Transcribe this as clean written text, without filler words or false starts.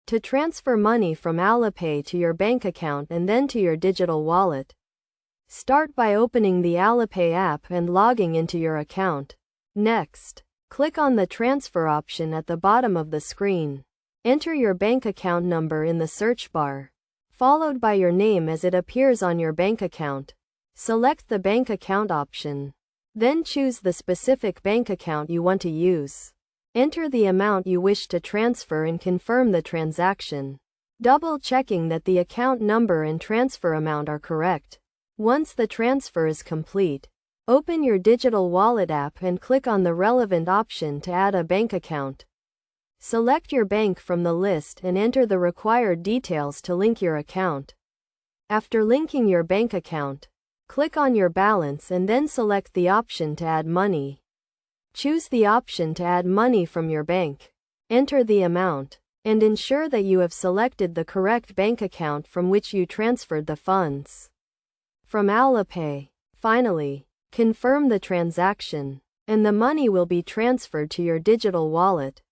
To transfer money from Alipay to your bank account and then to your digital wallet, start by opening the Alipay app and logging into your account. Next, click on the transfer option at the bottom of the screen. Enter your bank account number in the search bar, followed by your name as it appears on your bank account. Select the bank account option. Then choose the specific bank account you want to use. Enter the amount you wish to transfer and confirm the transaction, double-checking that the account number and transfer amount are correct. Once the transfer is complete, open your digital wallet app and click on the relevant option to add a bank account. Select your bank from the list and enter the required details to link your account. After linking your bank account, click on your balance and then select the option to add money. Choose the option to add money from your bank. Enter the amount, and ensure that you have selected the correct bank account from which you transferred the funds from Alipay. Finally, confirm the transaction, and the money will be transferred to your digital wallet.